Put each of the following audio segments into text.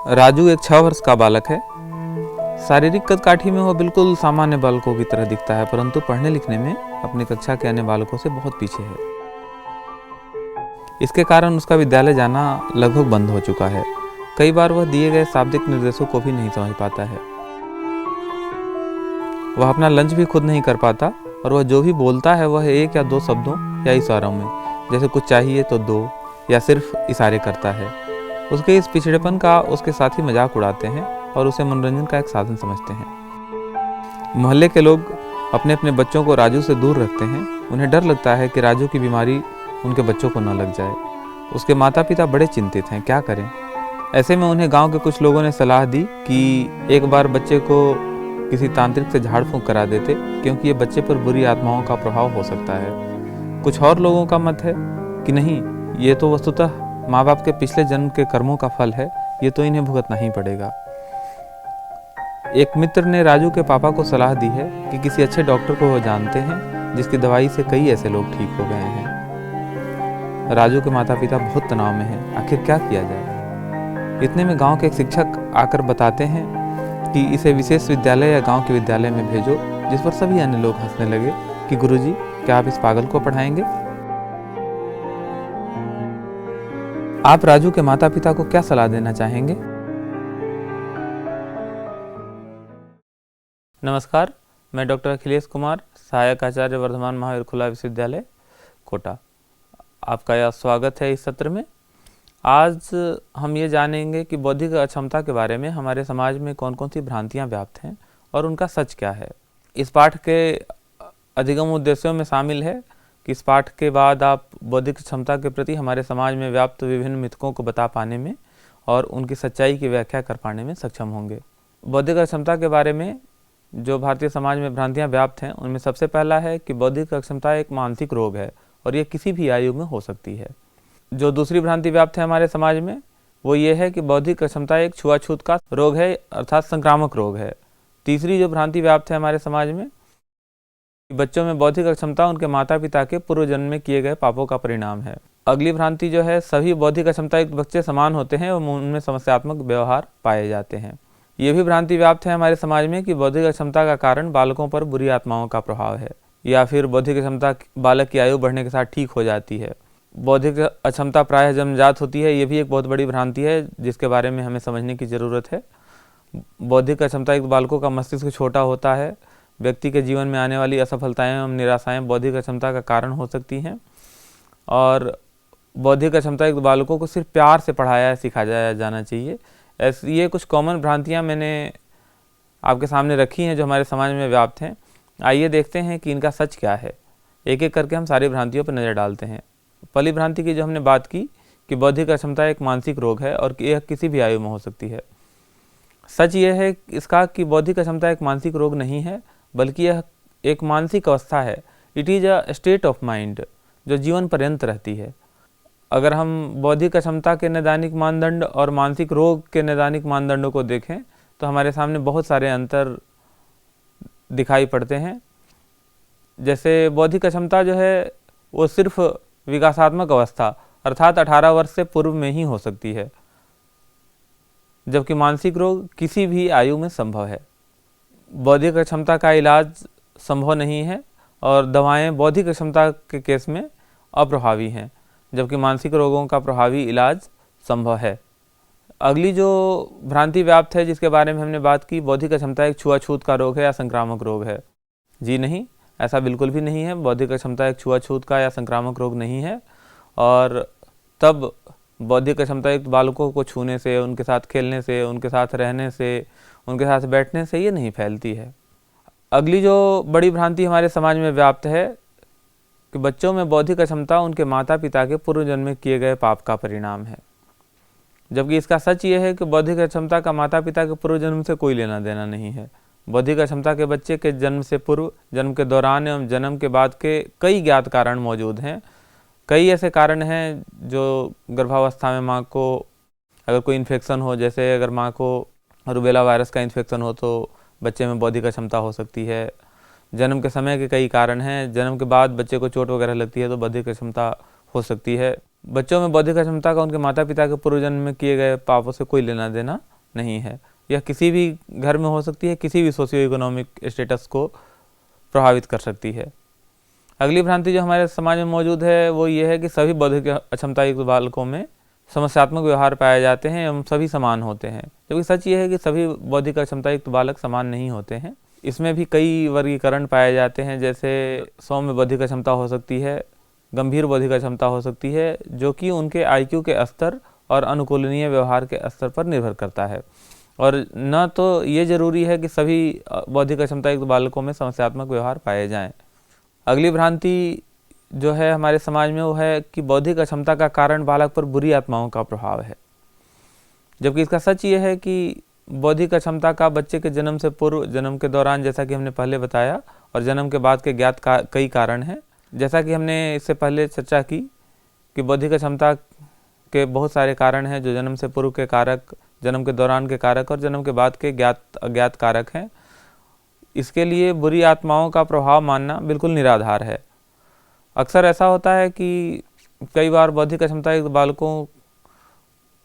राजू एक 6 वर्ष का बालक है। शारीरिक कदकाठी में वह बिल्कुल सामान्य बालकों की तरह दिखता है, परंतु पढ़ने लिखने में अपनी कक्षा के अन्य बालकों से बहुत पीछे है। इसके कारण उसका विद्यालय जाना लगभग बंद हो चुका है। कई बार वह दिए गए शाब्दिक निर्देशों को भी नहीं समझ पाता है। वह अपना लंच भी खुद नहीं कर पाता और वह जो भी बोलता है वह 1 या 2 शब्दों या इशारों में, जैसे कुछ चाहिए तो दो, या सिर्फ इशारे करता है। उसके इस पिछड़ेपन का उसके साथी मजाक उड़ाते हैं और उसे मनोरंजन का एक साधन समझते हैं। मोहल्ले के लोग अपने अपने बच्चों को राजू से दूर रखते हैं। उन्हें डर लगता है कि राजू की बीमारी उनके बच्चों को न लग जाए। उसके माता पिता बड़े चिंतित हैं, क्या करें। ऐसे में उन्हें गांव के कुछ लोगों ने सलाह दी कि एक बार बच्चे को किसी तांत्रिक से झाड़ फूंक करा देते, क्योंकि ये बच्चे पर बुरी आत्माओं का प्रभाव हो सकता है। कुछ और लोगों का मत है कि नहीं, ये तो वस्तुतः माँ बाप के पिछले जन्म के कर्मों का फल है, ये तो इन्हें भुगतना ही पड़ेगा। एक मित्र ने राजू के पापा को सलाह दी है कि किसी अच्छे डॉक्टर को वो जानते हैं जिसकी दवाई से कई ऐसे लोग ठीक हो गए हैं। राजू के माता पिता बहुत तनाव में हैं, आखिर क्या किया जाए। इतने में गांव के एक शिक्षक आकर बताते हैं कि इसे विशेष विद्यालय या गांव के विद्यालय में भेजो, जिस पर सभी अन्य लोग हंसने लगे कि गुरुजी, क्या आप इस पागल को पढ़ाएंगे। आप राजू के माता पिता को क्या सलाह देना चाहेंगे? नमस्कार, मैं डॉक्टर अखिलेश कुमार, सहायक आचार्य वर्धमान महावीर खुला विश्वविद्यालय कोटा। आपका यह स्वागत है इस सत्र में। आज हम ये जानेंगे कि बौद्धिक अक्षमता के बारे में हमारे समाज में कौन कौन सी भ्रांतियाँ व्याप्त हैं और उनका सच क्या है। इस पाठ के अधिगम उद्देश्यों में शामिल है कि इस पाठ के बाद आप बौद्धिक क्षमता के प्रति हमारे समाज में व्याप्त विभिन्न मिथकों को बता पाने में और उनकी सच्चाई की व्याख्या कर पाने में सक्षम होंगे। बौद्धिक अक्षमता के बारे में जो भारतीय समाज में भ्रांतियां व्याप्त हैं, उनमें सबसे पहला है कि बौद्धिक अक्षमता एक मानसिक रोग है और यह किसी भी आयु में हो सकती है। जो दूसरी भ्रांति व्याप्त है हमारे समाज में, वो ये है कि बौद्धिक अक्षमता एक छुआछूत का रोग है, अर्थात संक्रामक रोग है। तीसरी जो भ्रांति व्याप्त है हमारे समाज में, बच्चों में बौद्धिक अक्षमता उनके माता पिता के पूर्व जन्म में किए गए पापों का परिणाम है। अगली भ्रांति जो है, सभी बौद्धिक अक्षमता युक्त बच्चे समान होते हैं और उनमें समस्यात्मक व्यवहार पाए जाते हैं। ये भी भ्रांति व्याप्त है हमारे समाज में कि बौद्धिक अक्षमता का कारण बालकों पर बुरी आत्माओं का प्रभाव है, या फिर बौद्धिक अक्षमता बालक की आयु बढ़ने के साथ ठीक हो जाती है। बौद्धिक अक्षमता प्रायः जन्मजात होती है, ये भी एक बहुत बड़ी भ्रांति है जिसके बारे में हमें समझने की ज़रूरत है। बौद्धिक अक्षमता युक्त बालकों का मस्तिष्क छोटा होता है। व्यक्ति के जीवन में आने वाली असफलताएं एवं निराशाएं बौद्धिक अक्षमता का कारण हो सकती हैं, और बौद्धिक अक्षमता युक्त बालकों को सिर्फ प्यार से पढ़ाया सिखाया जाना चाहिए। ऐसी ये कुछ कॉमन भ्रांतियां मैंने आपके सामने रखी हैं जो हमारे समाज में व्याप्त हैं। आइए देखते हैं कि इनका सच क्या है। एक एक करके हम सारी भ्रांतियों पर नज़र डालते हैं। पहली भ्रांति की जो हमने बात की कि बौद्धिक अक्षमता एक मानसिक रोग है और यह किसी भी आयु में हो सकती है। सच ये है इसका कि बौद्धिक अक्षमता एक मानसिक रोग नहीं है, बल्कि यह एक मानसिक अवस्था है। It is a state of mind जो जीवन पर्यंत रहती है। अगर हम बौद्धिक अक्षमता के नैदानिक मानदंड और मानसिक रोग के नैदानिक मानदंडों को देखें तो हमारे सामने बहुत सारे अंतर दिखाई पड़ते हैं। जैसे बौद्धिक अक्षमता जो है वो सिर्फ विकासात्मक अवस्था अर्थात 18 वर्ष से पूर्व में ही हो सकती है, जबकि मानसिक रोग किसी भी आयु में संभव है। बौद्धिक अक्षमता का इलाज संभव नहीं है और दवाएं बौद्धिक अक्षमता के केस में अप्रभावी हैं, जबकि मानसिक रोगों का प्रभावी इलाज संभव है। अगली जो भ्रांति व्याप्त है जिसके बारे में हमने बात की, बौद्धिक अक्षमता एक छुआछूत का रोग है या संक्रामक रोग है। जी नहीं, ऐसा बिल्कुल भी नहीं है। बौद्धिक अक्षमता एक छुआछूत का या संक्रामक रोग नहीं है, और तब बौद्धिक अक्षमता युक्त बालकों को छूने से, उनके साथ खेलने से, उनके साथ रहने से, उनके साथ बैठने से ये नहीं फैलती है। अगली जो बड़ी भ्रांति हमारे समाज में व्याप्त है कि बच्चों में बौद्धिक अक्षमता उनके माता पिता के पूर्व जन्म में किए गए पाप का परिणाम है, जबकि इसका सच ये है कि बौद्धिक अक्षमता का माता पिता के पूर्व जन्म से कोई लेना देना नहीं है। बौद्धिक अक्षमता के बच्चे के जन्म से पूर्व, जन्म के दौरान एवं जन्म के बाद के कई ज्ञात कारण मौजूद हैं। कई ऐसे कारण हैं जो गर्भावस्था में माँ को अगर कोई इन्फेक्शन हो, जैसे अगर माँ को रूबेला वायरस का इन्फेक्शन हो तो बच्चे में बौद्धिक अक्षमता हो सकती है। जन्म के समय के कई कारण हैं। जन्म के बाद बच्चे को चोट वगैरह लगती है तो बौद्धिक अक्षमता हो सकती है। बच्चों में बौद्धिक अक्षमता का उनके माता पिता के पूर्व जन्म में किए गए पापों से कोई लेना देना नहीं है। यह किसी भी घर में हो सकती है, किसी भी सोशियो इकोनॉमिक स्टेटस को प्रभावित कर सकती है। अगली भ्रांति जो हमारे समाज में मौजूद है वो ये है कि सभी बौद्धिक अक्षमता युक्त बालकों में समस्यात्मक व्यवहार पाए जाते हैं एवं सभी समान होते हैं, जबकि सच ये है कि सभी बौद्धिक अक्षमता युक्त बालक समान नहीं होते हैं। इसमें भी कई वर्गीकरण पाए जाते हैं, जैसे सौम्य बौद्धिक अक्षमता हो सकती है, गंभीर बौद्धिक अक्षमता हो सकती है, जो कि उनके IQ के स्तर और अनुकूलनीय व्यवहार के स्तर पर निर्भर करता है। और न तो ये जरूरी है कि सभी बौद्धिक अक्षमता युक्त बालकों में समस्यात्मक व्यवहार पाए जाएं। अगली भ्रांति जो है हमारे समाज में वो है कि बौद्धिक अक्षमता का कारण बालक पर बुरी आत्माओं का प्रभाव है, जबकि इसका सच ये है कि बौद्धिक अक्षमता का बच्चे के जन्म से पूर्व, जन्म के दौरान, जैसा कि हमने पहले बताया, और जन्म के बाद के ज्ञात कई कारण हैं। जैसा कि हमने इससे पहले चर्चा की कि बौद्धिक अक्षमता के बहुत सारे कारण हैं, जो जन्म से पूर्व के कारक, जन्म के दौरान के कारक और जन्म के बाद के ज्ञात अज्ञात कारक हैं। इसके लिए बुरी आत्माओं का प्रभाव मानना बिल्कुल निराधार है। अक्सर ऐसा होता है कि कई बार बौद्धिक अक्षमता युक्त बालकों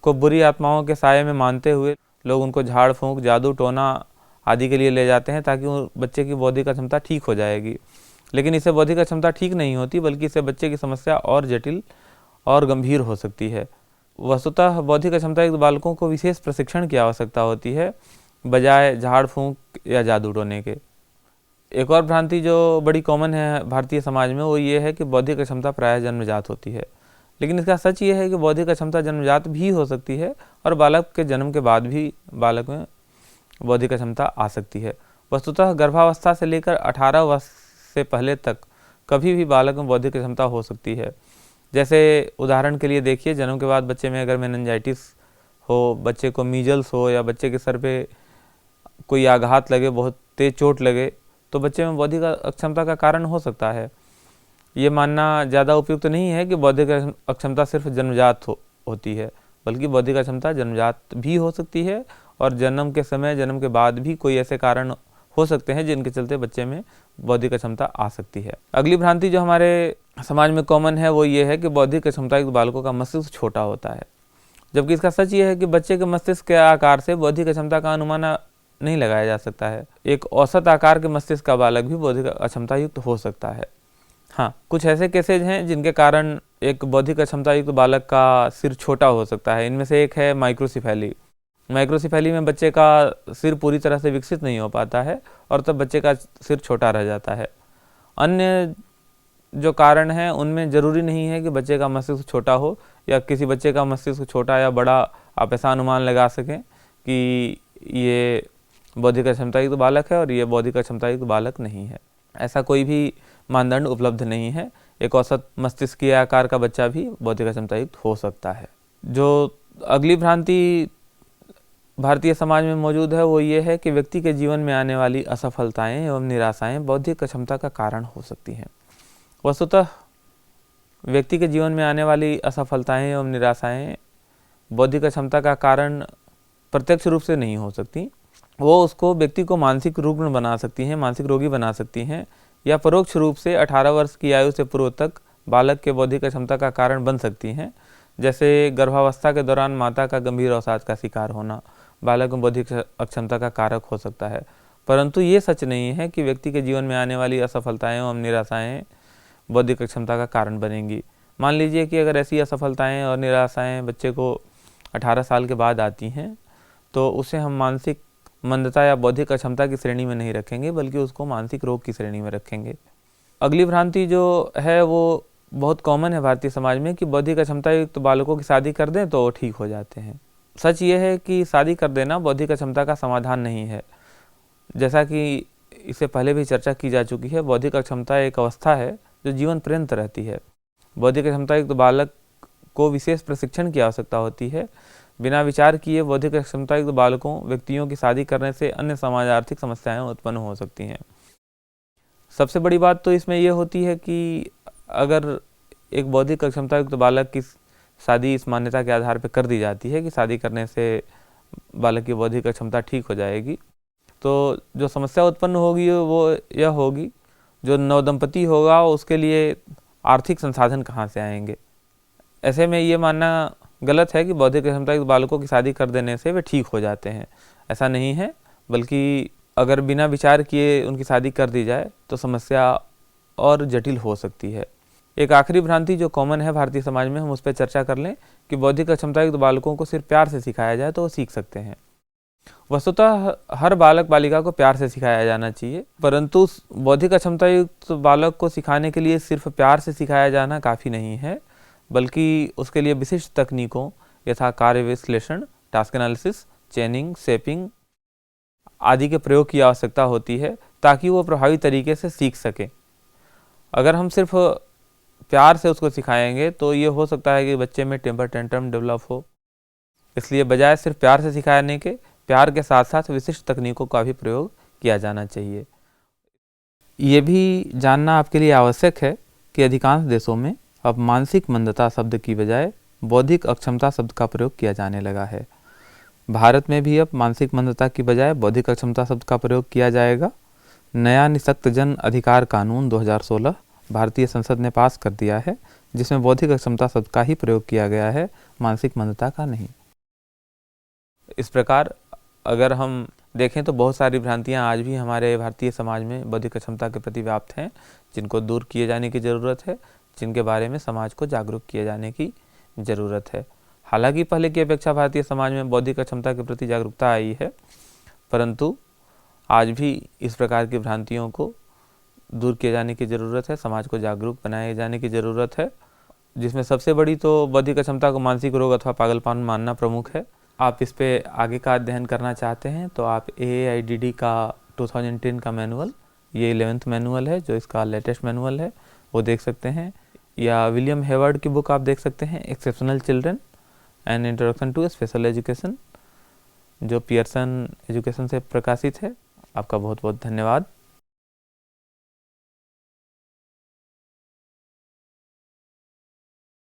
को बुरी आत्माओं के साये में मानते हुए लोग उनको झाड़ फूंक, जादू टोना आदि के लिए ले जाते हैं ताकि वो बच्चे की बौद्धिक अक्षमता ठीक हो जाएगी। लेकिन इससे बौद्धिक अक्षमता ठीक नहीं होती, बल्कि इससे बच्चे की समस्या और जटिल और गंभीर हो सकती है। वस्तुतः बौद्धिक अक्षमता युक्त बालकों को विशेष प्रशिक्षण की आवश्यकता होती है, बजाय झाड़ फूंक या जादू टोने के। एक और भ्रांति जो बड़ी कॉमन है भारतीय समाज में वो ये है कि बौद्धिक अक्षमता प्रायः जन्मजात होती है, लेकिन इसका सच ये है कि बौद्धिक अक्षमता जन्मजात भी हो सकती है और बालक के जन्म के बाद भी बालक में बौद्धिक अक्षमता आ सकती है। वस्तुतः गर्भावस्था से लेकर 18 वर्ष से पहले तक कभी भी बालक में बौद्धिक अक्षमता हो सकती है। जैसे उदाहरण के लिए देखिए, जन्म के बाद बच्चे में अगर मेनिंजाइटिस हो, बच्चे को मीजल्स हो, या बच्चे के सर पे कोई आघात लगे, बहुत तेज चोट लगे, तो बच्चे में बौद्धिक अक्षमता का कारण हो सकता है। ये मानना ज़्यादा उपयुक्त नहीं है कि बौद्धिक अक्षमता सिर्फ जन्मजात होती है, बल्कि बौद्धिक अक्षमता जन्मजात भी हो सकती है और जन्म के समय, जन्म के बाद भी कोई ऐसे कारण हो सकते हैं जिनके चलते बच्चे में बौद्धिक अक्षमता आ सकती है। अगली भ्रांति जो हमारे समाज में कॉमन है वो ये है कि बौद्धिक अक्षमता युक्त बालकों का मस्तिष्क छोटा होता है, जबकि इसका सच ये है कि बच्चे के मस्तिष्क के आकार से बौद्धिक अक्षमता का अनुमान नहीं लगाया जा सकता है। एक औसत आकार के मस्तिष्क का बालक भी बौद्धिक अक्षमता युक्त हो सकता है। हाँ, कुछ ऐसे केसेज हैं जिनके कारण एक बौद्धिक अक्षमता युक्त बालक का सिर छोटा हो सकता है। इनमें से एक है माइक्रोसिफेली। माइक्रोसिफेली में बच्चे का सिर पूरी तरह से विकसित नहीं हो पाता है और तब बच्चे का सिर छोटा रह जाता है। अन्य जो कारण हैं उनमें ज़रूरी नहीं है कि बच्चे का मस्तिष्क छोटा हो, या किसी बच्चे का मस्तिष्क छोटा या बड़ा आप ऐसा अनुमान लगा सकें कि ये बौद्धिक अक्षमता युक्त बालक है और ये बौद्धिक अक्षमता युक्त बालक नहीं है। ऐसा कोई भी मानदंड उपलब्ध नहीं है। एक औसत मस्तिष्कीय आकार का बच्चा भी बौद्धिक अक्षमता युक्त हो सकता है। जो अगली भ्रांति भारतीय समाज में मौजूद है वो ये है कि व्यक्ति के जीवन में आने वाली असफलताएं एवं निराशाएं बौद्धिक अक्षमता का कारण हो सकती हैं। वस्तुतः व्यक्ति के जीवन में आने वाली असफलताएं एवं निराशाएं बौद्धिक अक्षमता का कारण प्रत्यक्ष रूप से नहीं हो सकती। वो उसको, व्यक्ति को मानसिक रुग्ण बना सकती हैं, मानसिक रोगी बना सकती हैं, या परोक्ष रूप से 18 वर्ष की आयु से पूर्व तक बालक के बौद्धिक अक्षमता का कारण बन सकती हैं। जैसे गर्भावस्था के दौरान माता का गंभीर अवसाद का शिकार होना बालक में बौद्धिक अक्षमता का कारक हो सकता है। परंतु ये सच नहीं है कि व्यक्ति के जीवन में आने वाली असफलताएं एवं निराशाएं बौद्धिक अक्षमता का कारण बनेंगी। मान लीजिए कि अगर ऐसी असफलताएं और निराशाएं बच्चे को 18 साल के बाद आती हैं, तो उसे हम मानसिक मंदता या बौद्धिक अक्षमता की श्रेणी में नहीं रखेंगे, बल्कि उसको मानसिक रोग की श्रेणी में रखेंगे। अगली भ्रांति जो है वो बहुत कॉमन है भारतीय समाज में कि बौद्धिक अक्षमता युक्त बालकों की शादी कर दें तो वो ठीक हो जाते हैं। सच ये है कि शादी कर देना बौद्धिक अक्षमता का समाधान नहीं है। जैसा कि इससे पहले भी चर्चा की जा चुकी है, बौद्धिक अक्षमता एक अवस्था है जो जीवन पर्यंत रहती है। बौद्धिक अक्षमता युक्त बालक को विशेष प्रशिक्षण की आवश्यकता होती है। बिना विचार किए बौद्धिक अक्षमता युक्त बालकों, व्यक्तियों की शादी करने से अन्य समाज आर्थिक समस्याएं उत्पन्न हो सकती हैं। सबसे बड़ी बात तो इसमें यह होती है कि अगर एक बौद्धिक अक्षमता युक्त बालक की शादी इस मान्यता के आधार पर कर दी जाती है कि शादी करने से बालक की बौद्धिक अक्षमता ठीक हो जाएगी, तो जो समस्या उत्पन्न होगी वो यह होगी, जो नवदंपति होगा उसके लिए आर्थिक संसाधन कहाँ से आएंगे। ऐसे में ये मानना गलत है कि बौद्धिक अक्षमता युक्त बालकों की शादी कर देने से वे ठीक हो जाते हैं। ऐसा नहीं है, बल्कि अगर बिना विचार किए उनकी शादी कर दी जाए तो समस्या और जटिल हो सकती है। एक आखिरी भ्रांति जो कॉमन है भारतीय समाज में, हम उस पर चर्चा कर लें कि बौद्धिक अक्षमता युक्त बालकों को सिर्फ प्यार से सिखाया जाए तो वो सीख सकते हैं। वस्तुतः हर बालक बालिका को प्यार से सिखाया जाना चाहिए, परंतु बौद्धिक अक्षमता युक्त बालक को सिखाने के लिए सिर्फ प्यार से सिखाया जाना काफ़ी नहीं है, बल्कि उसके लिए विशिष्ट तकनीकों यथा कार्य विश्लेषण, टास्क एनालिसिस, चेनिंग, शेपिंग आदि के प्रयोग की आवश्यकता होती है ताकि वो प्रभावी तरीके से सीख सके। अगर हम सिर्फ प्यार से उसको सिखाएंगे तो ये हो सकता है कि बच्चे में टेम्पर टेंट्रम डेवलप हो। इसलिए बजाय सिर्फ प्यार से सिखाने के, प्यार के साथ साथ विशिष्ट तकनीकों का भी प्रयोग किया जाना चाहिए। ये भी जानना आपके लिए आवश्यक है कि अधिकांश देशों में अब मानसिक मंदता शब्द की बजाय बौद्धिक अक्षमता शब्द का प्रयोग किया जाने लगा है। भारत में भी अब मानसिक मंदता की बजाय बौद्धिक अक्षमता शब्द का प्रयोग किया जाएगा। नया निःशक्त जन अधिकार कानून 2016 भारतीय संसद ने पास कर दिया है, जिसमें बौद्धिक अक्षमता शब्द का ही प्रयोग किया गया है, मानसिक मंदता का नहीं। इस प्रकार अगर हम देखें तो बहुत सारी भ्रांतियां आज भी हमारे भारतीय समाज में बौद्धिक अक्षमता के प्रति व्याप्त हैं, जिनको दूर किए जाने की ज़रूरत है, जिनके बारे में समाज को जागरूक किए जाने की ज़रूरत है। हालांकि पहले की अपेक्षा भारतीय समाज में बौद्धिक अक्षमता के प्रति जागरूकता आई है, परंतु आज भी इस प्रकार की भ्रांतियों को दूर किए जाने की ज़रूरत है, समाज को जागरूक बनाए जाने की ज़रूरत है, जिसमें सबसे बड़ी तो बौद्धिक अक्षमता को मानसिक रोग अथवा पागलपन मानना प्रमुख है। आप इस पे आगे का अध्ययन करना चाहते हैं तो आप AAIDD का 2010 का मैनुअल, ये 11th मैनुअल है जो इसका लेटेस्ट मैनुअल है, वो देख सकते हैं, या विलियम हेवर्ड की बुक आप देख सकते हैं, exceptional children and introduction to special education, जो पियर्सन एजुकेशन से प्रकाशित है। आपका बहुत बहुत धन्यवाद।